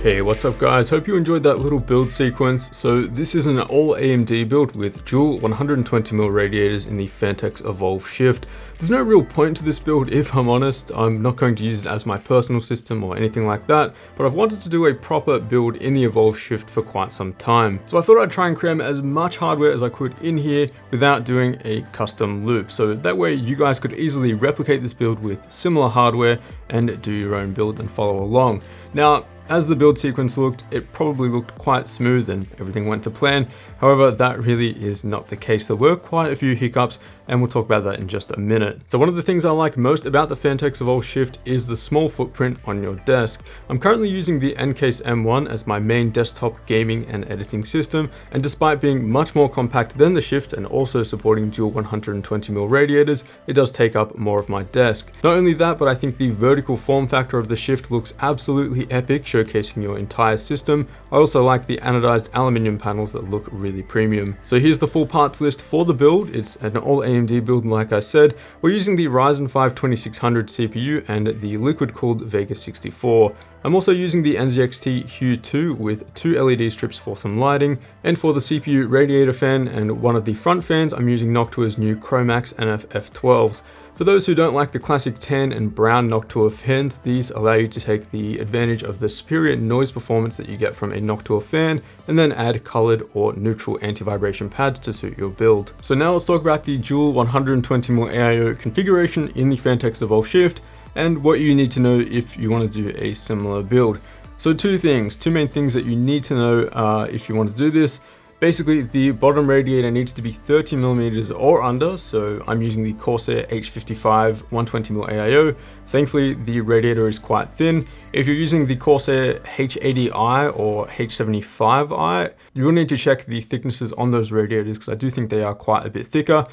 Hey, what's up guys? Hope you enjoyed that little build sequence. So this is an all AMD build with dual 120mm radiators in the Phanteks Evolv shift. There's no real point to this build if I'm honest. I'm not going to use it as my personal system or anything like that, but I've wanted to do a proper build in the Evolv shift for quite some time. So I thought I'd try and cram as much hardware as I could in here without doing a custom loop. So that way you guys could easily replicate this build with similar hardware and do your own build and follow along. Now, as the build sequence looked, it probably looked quite smooth and everything went to plan. However, that really is not the case. There were quite a few hiccups and we'll talk about that in just a minute. So one of the things I like most about the Phanteks Evolv shift is the small footprint on your desk. I'm currently using the Ncase M1 as my main desktop gaming and editing system, and despite being much more compact than the shift and also supporting dual 120mm radiators, it does take up more of my desk. Not only that, but I think the vertical form factor of the shift looks absolutely epic, showcasing your entire system. I also like the anodized aluminium panels that look really premium. So here's the full parts list for the build. It's an all AMD build, like I said. We're using the Ryzen 5 2600 CPU and the liquid-cooled Vega 64. I'm also using the NZXT Hue 2 with 2 LED strips for some lighting, and for the CPU radiator fan and one of the front fans, I'm using Noctua's new Chromax NF F12s. For those who don't like the classic tan and brown Noctua fans, these allow you to take the advantage of the superior noise performance that you get from a Noctua fan and then add colored or neutral anti-vibration pads to suit your build. So now let's talk about the dual 120mm AIO configuration in the Phanteks Evolv shift and what you need to know if you want to do a similar build. So two main things that you need to know if you want to do this. Basically, the bottom radiator needs to be 30mm or under, so I'm using the Corsair H55 120mm AIO. Thankfully, the radiator is quite thin. If you're using the Corsair H80i or H75i, you will need to check the thicknesses on those radiators because I do think they are quite a bit thicker.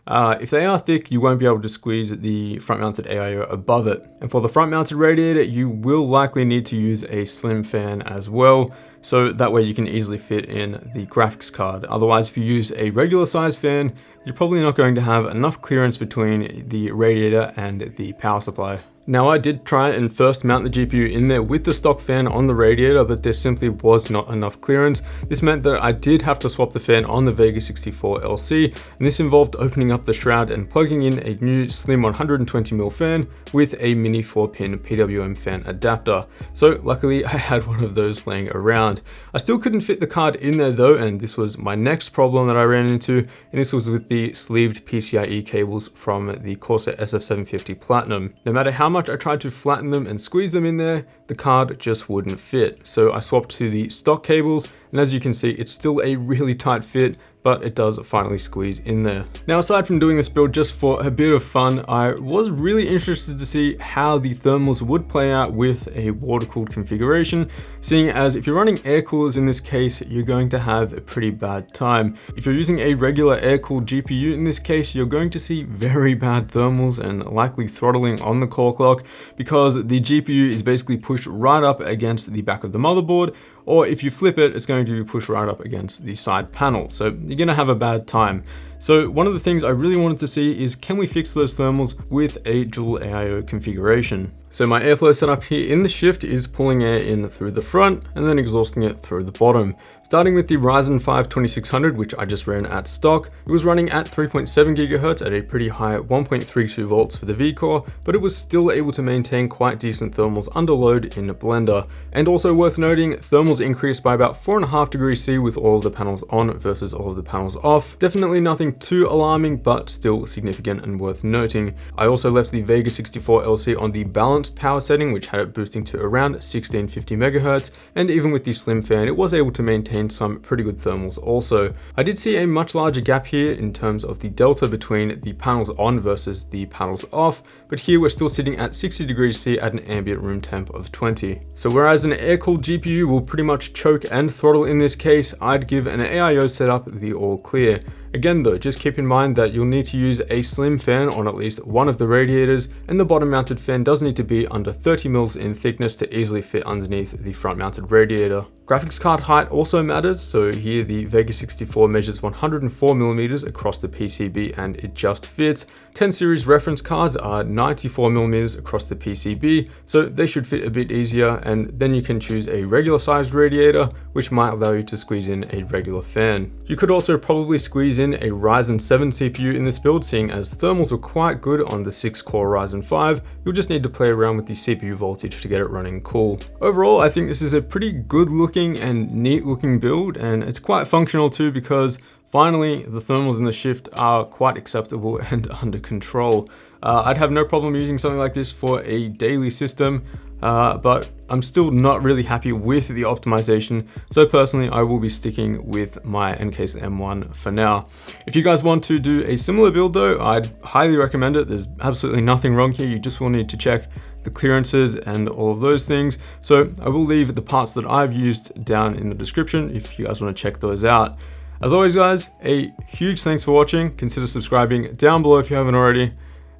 If they are thick, you won't be able to squeeze the front-mounted AIO above it. And for the front-mounted radiator, you will likely need to use a slim fan as well, so that way you can easily fit in the graphics card. Otherwise, if you use a regular size fan, you're probably not going to have enough clearance between the radiator and the power supply. Now, I did try and first mount the GPU in there with the stock fan on the radiator, but there simply was not enough clearance. This meant that I did have to swap the fan on the Vega 64 LC, and this involved opening up the shroud and plugging in a new slim 120mm fan with a mini 4-pin PWM fan adapter. So luckily I had one of those laying around. I still couldn't fit the card in there though, and this was my next problem that I ran into, and this was with the sleeved PCIe cables from the Corsair SF750 Platinum. No matter how much I tried to flatten them and squeeze them in there, the card just wouldn't fit. So I swapped to the stock cables, and as you can see, it's still a really tight fit, but it does finally squeeze in there. Now, aside from doing this build just for a bit of fun, I was really interested to see how the thermals would play out with a water-cooled configuration, seeing as if you're running air coolers in this case, you're going to have a pretty bad time. If you're using a regular air-cooled GPU in this case, you're going to see very bad thermals and likely throttling on the core clock because the GPU is basically pushed right up against the back of the motherboard, or if you flip it, it's going to be pushed right up against the side panel. So you're gonna have a bad time. So one of the things I really wanted to see is, can we fix those thermals with a dual AIO configuration? So my airflow setup here in the shift is pulling air in through the front and then exhausting it through the bottom. Starting with the Ryzen 5 2600, which I just ran at stock, it was running at 3.7 GHz at a pretty high 1.32 volts for the V-core, but it was still able to maintain quite decent thermals under load in Blender. And also worth noting, thermals increased by about 4.5 degrees C with all of the panels on versus all of the panels off. Definitely nothing too alarming, but still significant and worth noting. I also left the Vega 64 LC on the balanced power setting, which had it boosting to around 1650 MHz, and even with the slim fan, it was able to maintain some pretty good thermals also. I did see a much larger gap here in terms of the delta between the panels on versus the panels off, but here we're still sitting at 60 degrees C at an ambient room temp of 20. So whereas an air-cooled GPU will pretty much choke and throttle in this case, I'd give an AIO setup the all clear. Again though, just keep in mind that you'll need to use a slim fan on at least one of the radiators, and the bottom mounted fan does need to be under 30mm in thickness to easily fit underneath the front mounted radiator. Graphics card height also matters, so here the Vega 64 measures 104mm across the PCB and it just fits. 10 series reference cards are 9 94mm across the PCB, so they should fit a bit easier, and then you can choose a regular sized radiator, which might allow you to squeeze in a regular fan. You could also probably squeeze in a Ryzen 7 CPU in this build, seeing as thermals were quite good on the 6-core Ryzen 5. You'll just need to play around with the CPU voltage to get it running cool. Overall, I think this is a pretty good looking and neat looking build, and it's quite functional too, because finally the thermals in the shift are quite acceptable and under control. I'd have no problem using something like this for a daily system, but I'm still not really happy with the optimization. So personally, I will be sticking with my Ncase M1 for now. If you guys want to do a similar build though, I'd highly recommend it. There's absolutely nothing wrong here. You just will need to check the clearances and all of those things. So I will leave the parts that I've used down in the description if you guys want to check those out. As always guys, a huge thanks for watching. Consider subscribing down below if you haven't already,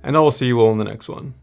and I will see you all in the next one.